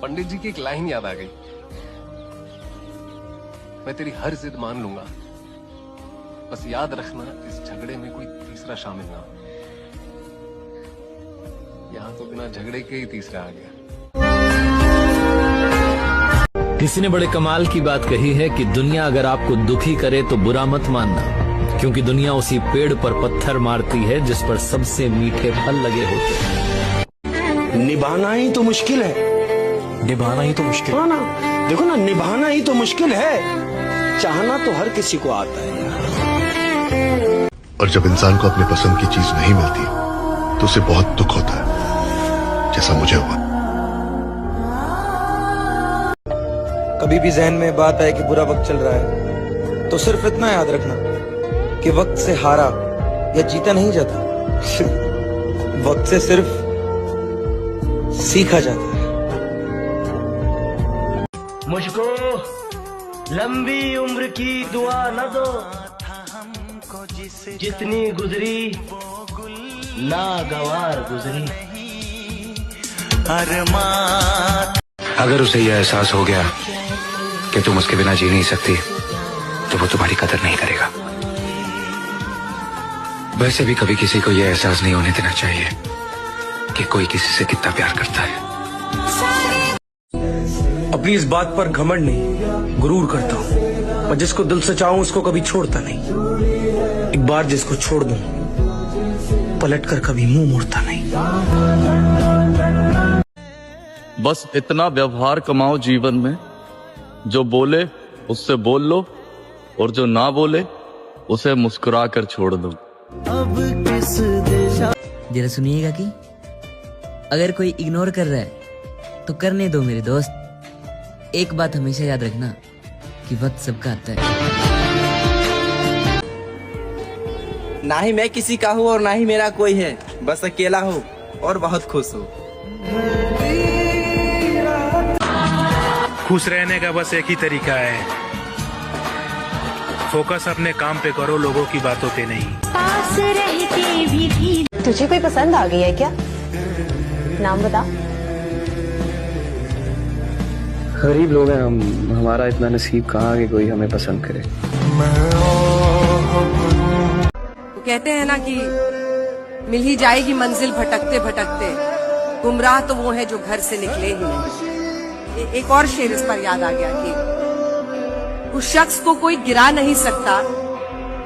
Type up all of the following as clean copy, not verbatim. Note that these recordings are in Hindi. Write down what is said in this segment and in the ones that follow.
पंडित जी की एक लाइन याद आ गई, मैं तेरी हर जिद मान लूंगा, बस याद रखना इस झगड़े में कोई तीसरा शामिल ना हो। यहाँ तो बिना झगड़े के ही तीसरा आ गया। किसी ने बड़े कमाल की बात कही है कि दुनिया अगर आपको दुखी करे तो बुरा मत मानना, क्योंकि दुनिया उसी पेड़ पर पत्थर मारती है जिस पर सबसे मीठे फल लगे होते हैं। निभाना ही तो मुश्किल है, निभाना ही तो मुश्किल है ना। देखो ना, निभाना ही तो मुश्किल है, चाहना तो हर किसी को आता है। और जब इंसान को अपनी पसंद की चीज नहीं मिलती तो उसे बहुत दुख होता है, जैसा मुझे हुआ। कभी भी जहन में बात आए कि बुरा वक्त चल रहा है तो सिर्फ इतना याद रखना कि वक्त से हारा या जीता नहीं जाता, वक्त से सिर्फ सीखा जाता है। मुझको लंबी उम्र की दुआ न दो, जितनी गुजरी नागवार गुजरी। अगर उसे यह एहसास हो गया कि तुम उसके बिना जी नहीं सकती तो वो तुम्हारी कदर नहीं करेगा। वैसे भी कभी किसी को यह एहसास नहीं होने देना चाहिए कि कोई किसी से कितना प्यार करता है। अपनी इस बात पर घमंड नहीं, गुरूर करता हूँ। मैं जिसको दिल से चाहूं उसको कभी छोड़ता नहीं। एक बार जिसको छोड़ दूं पलटकर कभी मुंह मोड़ता नहीं। बस इतना व्यवहार कमाओ जीवन में, जो बोले उससे बोल लो और जो ना बोले उसे मुस्कुरा कर छोड़ दो। जरा सुनिएगा कि अगर कोई इग्नोर कर रहा है तो करने दो मेरे दोस्त। एक बात हमेशा याद रखना कि वक्त सबका आता है। ना ही मैं किसी का हूँ और ना ही मेरा कोई है, बस अकेला हूँ और बहुत खुश हूँ। खुश रहने का बस एक ही तरीका है, फोकस अपने काम पे करो, लोगों की बातों पे नहीं। पास रहते भी तुझे कोई पसंद आ गई है क्या? नाम बता। गरीब लोग हैं हम, हमारा इतना नसीब कहाँ कि कोई हमें पसंद करे। कहते हैं ना कि मिल ही जाएगी मंजिल भटकते भटकते, गुमराह तो वो है जो घर से निकले ही नहीं। एक और शेर इस पर याद आ गया कि उस शख्स को कोई गिरा नहीं सकता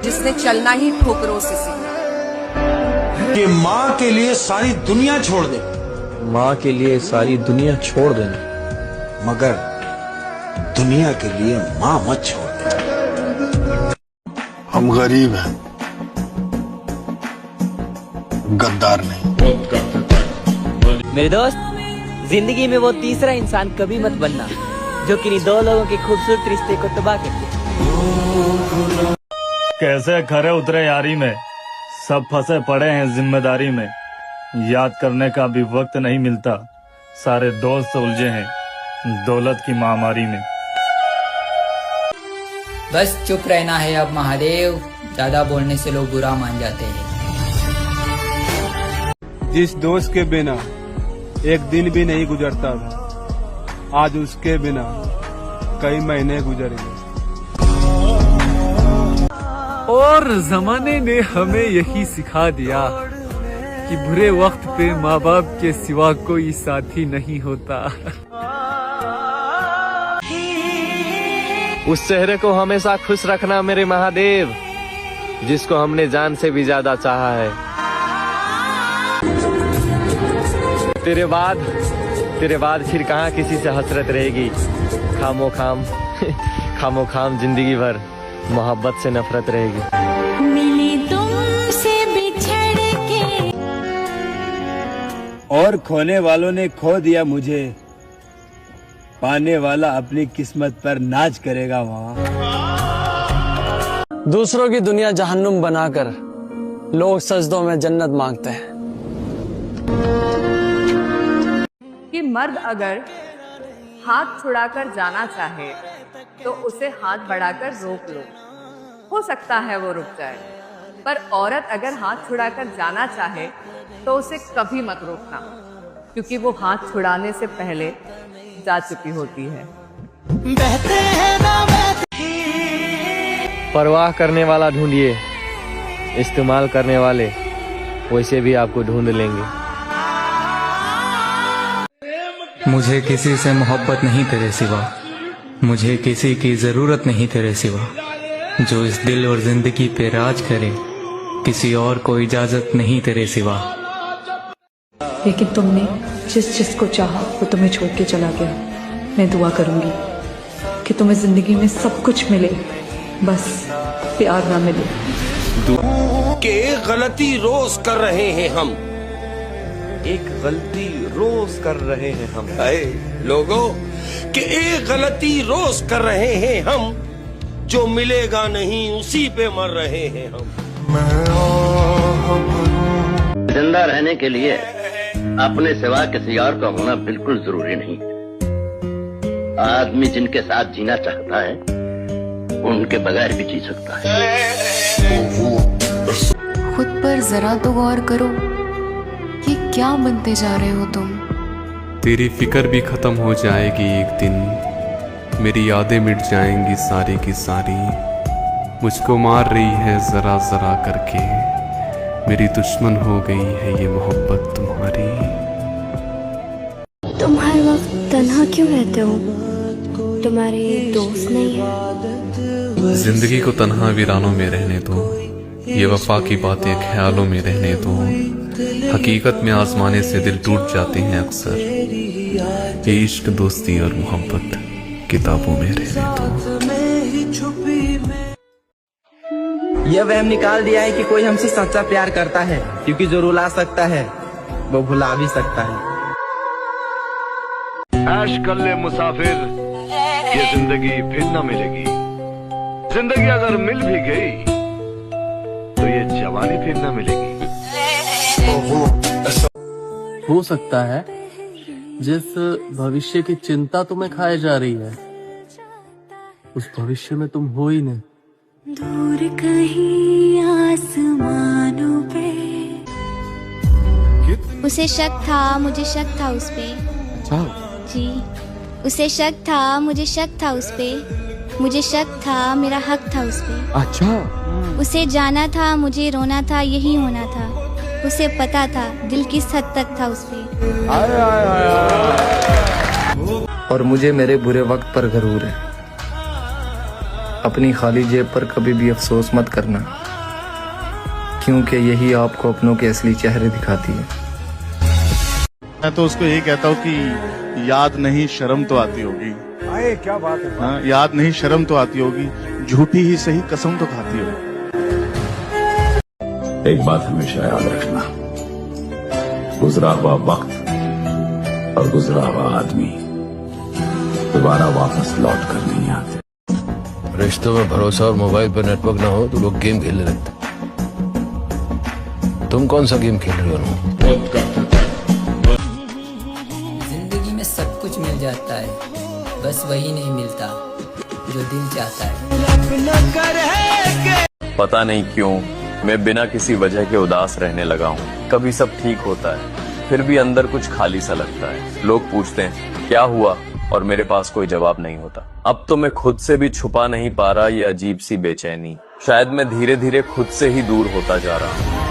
जिसने चलना ही ठोकरों से सीखा। कि माँ के लिए सारी दुनिया छोड़ दे, माँ के लिए सारी दुनिया छोड़ देना, मगर दुनिया के लिए माँ मत छोड़ दे। हम गरीब हैं, गद्दार नहीं। मेरे दोस्त, जिंदगी में वो तीसरा इंसान कभी मत बनना जो किन्हीं दो लोगों के खूबसूरत रिश्ते को तबाह कर दे। कैसे खरे उतरे यारी में, सब फंसे पड़े हैं जिम्मेदारी में। याद करने का भी वक्त नहीं मिलता, सारे दोस्त उलझे हैं दौलत की महामारी में। बस चुप रहना है अब महादेव, ज्यादा बोलने से लोग बुरा मान जाते हैं। जिस दोस्त के बिना एक दिन भी नहीं गुजरता था, आज उसके बिना कई महीने गुजर गए। और जमाने ने हमें यही सिखा दिया कि बुरे वक्त पे माँ बाप के सिवा कोई साथी नहीं होता। उस चेहरे को हमेशा खुश रखना मेरे महादेव, जिसको हमने जान से भी ज्यादा चाहा है। तेरे बाद फिर कहाँ किसी से हसरत रहेगी। खामो खाम जिंदगी भर मोहब्बत से नफरत रहेगी। मिली तुमसे बिछड़ के, और खोने वालों ने खो दिया मुझे, पाने वाला अपनी किस्मत पर नाज करेगा वहाँ। दूसरों की दुनिया जहन्नुम बनाकर लोग सजदों में जन्नत मांगते हैं। कि मर्द अगर हाथ छुड़ाकर जाना चाहे तो उसे हाथ बढ़ाकर रोक लो, हो सकता है वो रुक जाए। पर औरत अगर हाथ छुड़ाकर जाना चाहे तो उसे कभी मत रोकना, क्योंकि वो हाथ छुड़ाने से पहले जा चुकी होती है। परवाह करने वाला ढूंढिए, इस्तेमाल करने वाले वैसे भी आपको ढूंढ लेंगे। मुझे किसी से मोहब्बत नहीं तेरे सिवा, मुझे किसी की जरूरत नहीं तेरे सिवा। जो इस दिल और जिंदगी पे राज करे, किसी और को इजाजत नहीं तेरे सिवा। लेकिन तुमने जिस को चाहा वो तुम्हें छोड़ के चला गया। मैं दुआ करूंगी कि तुम्हें जिंदगी में सब कुछ मिले, बस प्यार ना मिले। कि एक गलती रोज कर रहे हैं हम, एक गलती रोज कर रहे हैं हम। अरे लोगों, कि एक गलती रोज कर रहे हैं हम, जो मिलेगा नहीं उसी पे मर रहे हैं हम। जिंदा रहने के लिए अपने सिवा किसी और का होना बिल्कुल जरूरी नहीं। आदमी जिनके साथ जीना चाहता है उनके बगैर भी जी सकता है। खुद पर जरा तो गौर करो, ये क्या बनते जा रहे हो तुम। तेरी फिक्र भी खत्म हो जाएगी एक दिन, मेरी यादें मिट जाएंगी सारी की सारी। मुझको मार रही है जरा जरा करके, मेरी दुश्मन हो गई है ये मोहब्बत तुम्हारी। तुम हर वक्त तन्हा क्यों रहते हो? तुम्हारे दोस्त नहीं है? जिंदगी को तन्हा वीरानों में रहने दो, ये वफा की बातें ख्यालों में रहने दो। हकीकत में आजमाने से दिल टूट जाते हैं अक्सर, ये इश्क दोस्ती और मोहब्बत किताबों में रहने दो। यह वहम निकाल दिया है कि कोई हमसे सच्चा प्यार करता है, क्योंकि जो रुला सकता है वो भुला भी सकता है। ऐश कर ले मुसाफिर, ये जिंदगी फिर न मिलेगी। जिंदगी अगर मिल भी गई तो ये जवानी फिर न मिलेगी। हो सकता है जिस भविष्य की चिंता तुम्हें खाए जा रही है, उस भविष्य में तुम हो ही नहीं। दूर कहीं आसमानों पे। उसे शक था, मुझे शक था उस पे। जी, उसे शक था, मुझे शक था उस पे। मुझे शक था, मेरा हक था उस पे। अच्छा। उसे जाना था, मुझे रोना था, यही होना था। उसे पता था दिल किस हद तक था उस पे। और मुझे मेरे बुरे वक्त पर गरूर है। अपनी खाली जेब पर कभी भी अफसोस मत करना, क्योंकि यही आपको अपनों के असली चेहरे दिखाती है। मैं तो उसको यही कहता हूँ कि याद नहीं शर्म तो आती होगी। अरे क्या बात है। हाँ, याद नहीं शर्म तो आती होगी, झूठी ही सही कसम तो खाती होगी। एक बात हमेशा याद रखना, गुजरा हुआ वक्त और गुजरा हुआ आदमी दोबारा वापस लौट कर नहीं आते। रिश्तों में भरोसा और मोबाइल पर नेटवर्क ना हो तो लोग गेम खेलने लगते। तुम कौन सा गेम खेल रहे हो? जिंदगी में सब कुछ मिल जाता है, बस वही नहीं मिलता जो दिल चाहता है। पता नहीं क्यों मैं बिना किसी वजह के उदास रहने लगा हूँ। कभी सब ठीक होता है, फिर भी अंदर कुछ खाली सा लगता है। लोग पूछते हैं क्या हुआ, और मेरे पास कोई जवाब नहीं होता। अब तो मैं खुद से भी छुपा नहीं पा रहा ये अजीब सी बेचैनी। शायद मैं धीरे धीरे खुद से ही दूर होता जा रहा हूँ।